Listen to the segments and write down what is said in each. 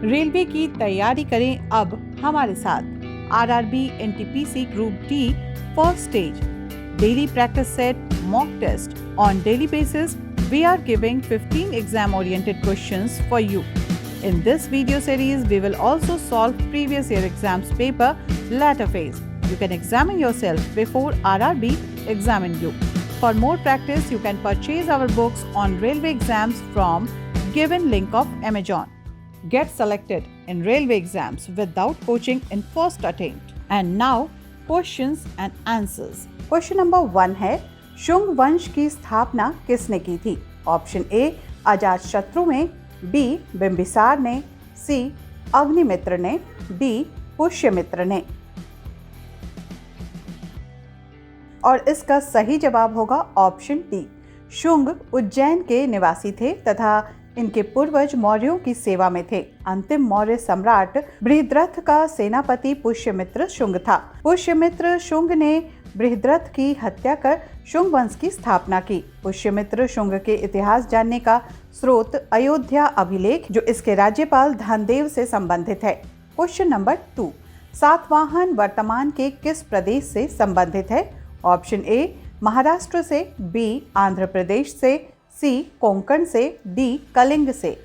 Railway की तैयारी करें अब हमारे साथ। RRB NTPC group D first stage daily practice set mock test on daily basis. We are giving 15 exam oriented questions for you. In this video series, we will also solve previous year exams paper latter phase. You can examine yourself before RRB examine you. For more practice, you can purchase our books on railway exams from given link of Amazon. Get selected in railway exams without coaching in first attempt. And now, questions and answers. Question number 1 है शुंग वंश की स्थापना किसने की थी? Option A Ajatashatru ने, B Bimbisara ने, सी अग्निमित्र ने, डी पुष्यमित्र ने। और इसका सही जवाब होगा ऑप्शन डी। शुंग उज्जैन के निवासी थे तथा इनके पूर्वज मौर्यों की सेवा में थे। अंतिम मौर्य सम्राट बृहद्रथ का सेनापति पुष्यमित्र शुंग था। पुष्यमित्र शुंग ने बृहद्रथ की हत्या कर शुंग वंश की स्थापना की। पुष्यमित्र शुंग के इतिहास जानने का स्रोत अयोध्या अभिलेख जो इसके राज्यपाल धनदेव से संबंधित है। क्वेश्चन नंबर 2, सातवाहन वर्तमान के किस प्रदेश से संबंधित है? ऑप्शन ए महाराष्ट्र से, बी आंध्र प्रदेश से, सी कोंकण से, डी कलिंग से।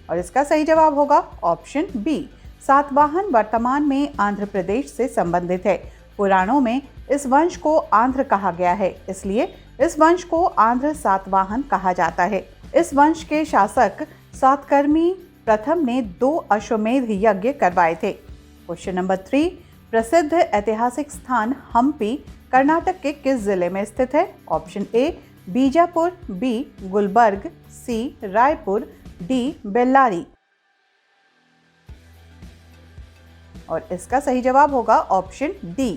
और इसका सही जवाब होगा ऑप्शन बी। सातवाहन वर्तमान में आंध्र प्रदेश से संबंधित है। पुराणों में इस वंश को आंध्र कहा गया है, इसलिए इस वंश को आंध्र सातवाहन कहा जाता है। इस वंश के शासक सातकर्मी प्रथम ने 2 अश्वमेध यज्ञ करवाए थे। क्वेश्चन नंबर 3, प्रसिद्ध ऐतिहासिक स्थान हम्पी कर्नाटक के किस जिले में स्थित है? Option A Bijapur, B Gulbarga, C Raipur, D Bellary. और इसका सही जवाब होगा ऑप्शन डी।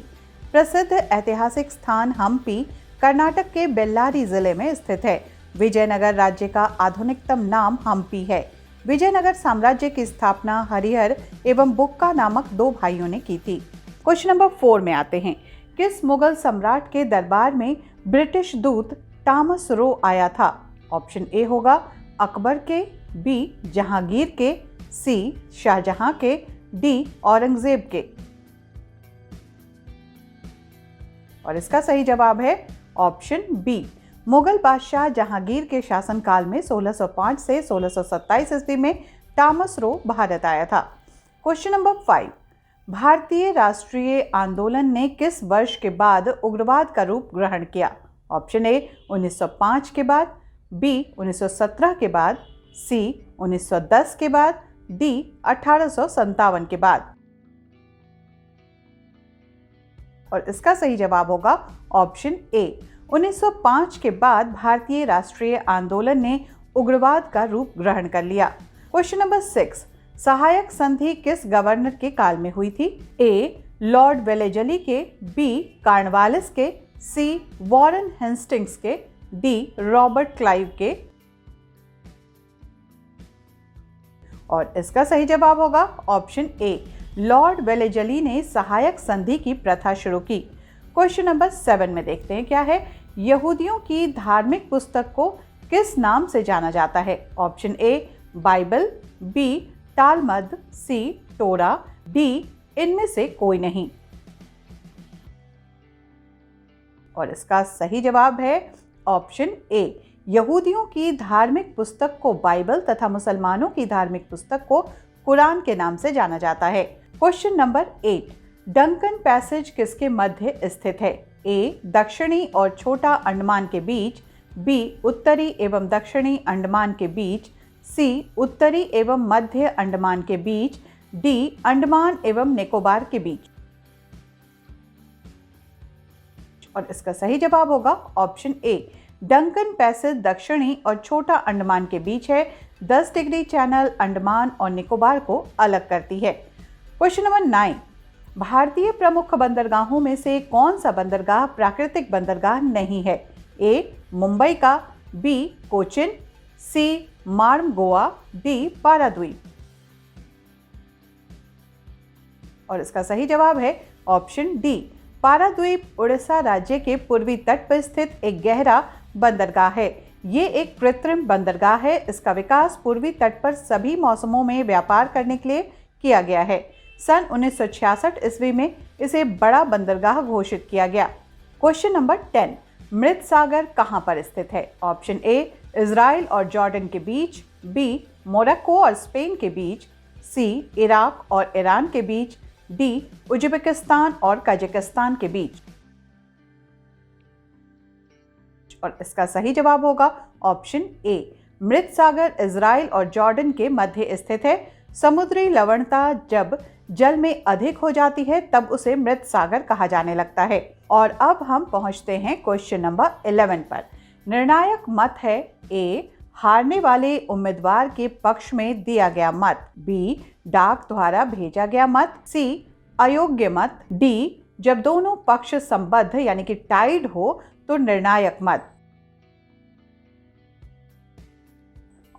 प्रसिद्ध ऐतिहासिक स्थान हम्पी कर्नाटक के बेल्लारी जिले में स्थित है। विजयनगर राज्य का आधुनिकतम नाम हम्पी है। विजयनगर साम्राज्य की स्थापना हरिहर एवं बुक्का नामक 2 भाइयों ने की थी। क्वेश्चन नंबर 4 में आते हैं। किस मुगल सम्राट के दरबार में ब्रिटिश दूत टॉमस रो आया था? ऑप्शन ए होगा अकबर के, बी जहांगीर के, सी शाहजहां के, डी औरंगजेब के। और इसका सही जवाब है ऑप्शन बी। मुगल बादशाह जहांगीर के शासनकाल में 1605 से 1627 ईस्वी में टॉमस रो भारत आया था। क्वेश्चन नंबर 5, भारतीय राष्ट्रीय आंदोलन ने किस वर्ष के बाद उग्रवाद का रूप ग्रहण किया? ऑप्शन ए 1905 के बाद, बी 1917 के बाद, सी 1910 के बाद, डी 1857 के बाद। और इसका सही जवाब होगा ऑप्शन ए 1905 के बाद भारतीय राष्ट्रीय आंदोलन ने उग्रवाद का रूप ग्रहण कर लिया। क्वेश्चन नंबर 6, सहायक संधि किस गवर्नर के काल में हुई थी? ए लॉर्ड वेलेजली के, बी कार्नवालिस के, सी वॉरेन हेस्टिंग्स के, डी रॉबर्ट क्लाइव के। और इसका सही जवाब होगा ऑप्शन ए लॉर्ड वेलेजली ने सहायक संधि की प्रथा शुरू की। क्वेश्चन नंबर 7 में देखते हैं क्या है। यहूदियों की धार्मिक पुस्तक को किस नाम से जाना जाता है? Option A Bible, B Talmud, C Torah, D इनमें से कोई नहीं। और इसका सही जवाब है ऑप्शन ए यहूदियों की धार्मिक पुस्तक को बाइबल तथा मुसलमानों की धार्मिक पुस्तक को कुरान के नाम से जाना जाता है। क्वेश्चन नंबर 8, डंकन पैसेज किसके मध्य स्थित है? ए दक्षिणी और छोटा अंडमान के बीच, बी उत्तरी एवं दक्षिणी अंडमान के बीच, सी उत्तरी एवं मध्य अंडमान के बीच, डी अंडमान एवं निकोबार के बीच। और इसका सही जवाब होगा ऑप्शन ए डंकन पैसेज दक्षिणी और छोटा अंडमान के बीच है। 10 डिग्री चैनल अंडमान और निकोबार को अलग करती है। क्वेश्चन नंबर 9, भारतीय प्रमुख बंदरगाहों में से कौन सा बंदरगाह प्राकृतिक बंदरगाह नहीं है? ए मुंबई का, बी कोचिन, सी मार्म गोवा, डी पाराद्वीप। और इसका सही जवाब है ऑप्शन डी पाराद्वीप उड़ीसा राज्य के पूर्वी तट पर स्थित एक गहरा बंदरगाह है। ये एक कृत्रिम बंदरगाह है। इसका विकास पूर्वी तट पर सभी मौसमों में व्यापार करने के लिए किया गया है। सन 1966 ईस्वी में इसे बड़ा बंदरगाह घोषित किया गया। क्वेश्चन नंबर 10, मृत सागर कहां पर स्थित है? ऑप्शन ए इजराइल और जॉर्डन के बीच, बी मोरक्को और स्पेन के बीच, सी इराक और ईरान के बीच, डी उज्बेकिस्तान और कजाकिस्तान के बीच। और इसका सही जवाब होगा ऑप्शन ए। मृत सागर इजराइल और जॉर्डन के मध्य स्थित है। समुद्री लवणता जब जल में अधिक हो जाती है तब उसे मृत सागर कहा जाने लगता है। और अब हम पहुंचते हैं क्वेश्चन नंबर 11 पर। निर्णायक मत है ए हारने वाले उम्मीदवार के पक्ष में दिया गया मत, बी डाक द्वारा भेजा गया मत, सी अयोग्य मत, डी जब दोनों पक्ष संबद्ध यानी कि टाइड हो तो निर्णायक मत।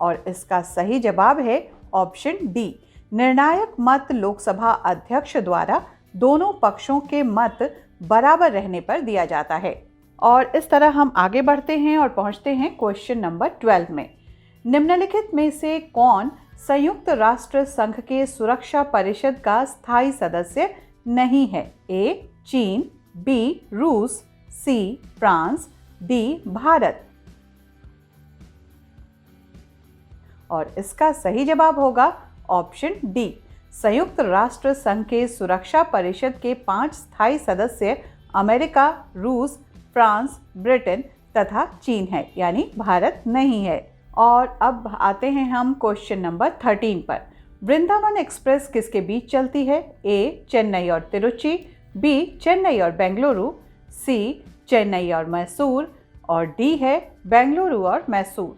और इसका सही जवाब है ऑप्शन डी। निर्णायक मत लोकसभा अध्यक्ष द्वारा दोनों पक्षों के मत बराबर रहने पर दिया जाता है। और इस तरह हम आगे बढ़ते हैं और पहुंचते हैं क्वेश्चन नंबर 12 में। निम्नलिखित में से कौन संयुक्त राष्ट्र संघ के सुरक्षा परिषद का स्थायी सदस्य नहीं है? ए चीन, बी रूस, सी फ्रांस, डी भारत। और इसका सही जवाब होगा ऑप्शन डी। संयुक्त राष्ट्र संघ के सुरक्षा परिषद के 5 स्थायी सदस्य अमेरिका, रूस, फ्रांस, ब्रिटेन तथा चीन है, यानी भारत नहीं है। और अब आते हैं हम क्वेश्चन नंबर 13 पर। वृंदावन एक्सप्रेस किसके बीच चलती है? ए चेन्नई और तिरुचि, बी चेन्नई और बेंगलुरु, सी चेन्नई और मैसूर, और डी है बेंगलुरु और मैसूर।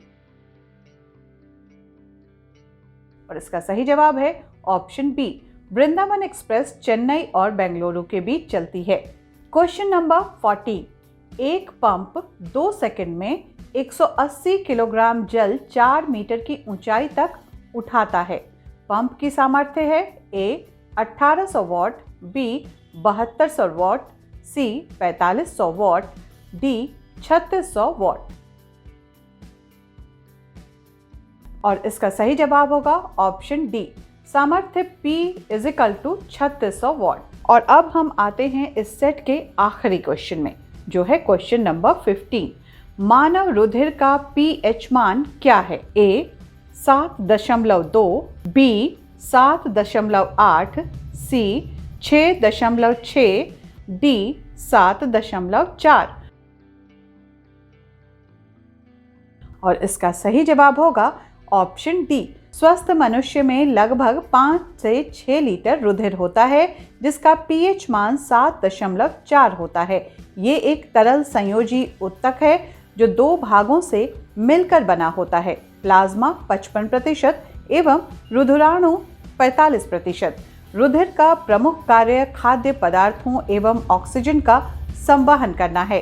और इसका सही जवाब है option B. Vrindavan express Chennai और बेंगलुरु के बीच चलती है। Question number 14। एक पंप 2 सेकंड में 180 किलोग्राम जल 4 मीटर की ऊंचाई तक उठाता है। पंप की सामर्थ्य है A 1800 watt, B 7200 watt, C 4500 watt, D 3600 watt. और इसका सही जवाब होगा ऑप्शन डी। सामर्थ्य P = 3600 वॉट। और अब हम आते हैं इस सेट के आखिरी क्वेश्चन में, जो है क्वेश्चन नंबर 15। मानव रुधिर का pH मान क्या है? ए 7.2, बी 7.8, सी 6.6, डी 7.4। और इसका सही जवाब होगा ऑप्शन डी। स्वस्थ मनुष्य में लगभग 5 से 6 लीटर रुधिर होता है, जिसका pH मान 7.4 होता है। ये एक तरल संयोजी ऊतक है जो 2 भागों से मिलकर बना होता है। प्लाज्मा 55% एवं रुधिराणु 45%। रुधिर का प्रमुख कार्य खाद्य पदार्थों एवं ऑक्सीजन का संवहन करना है।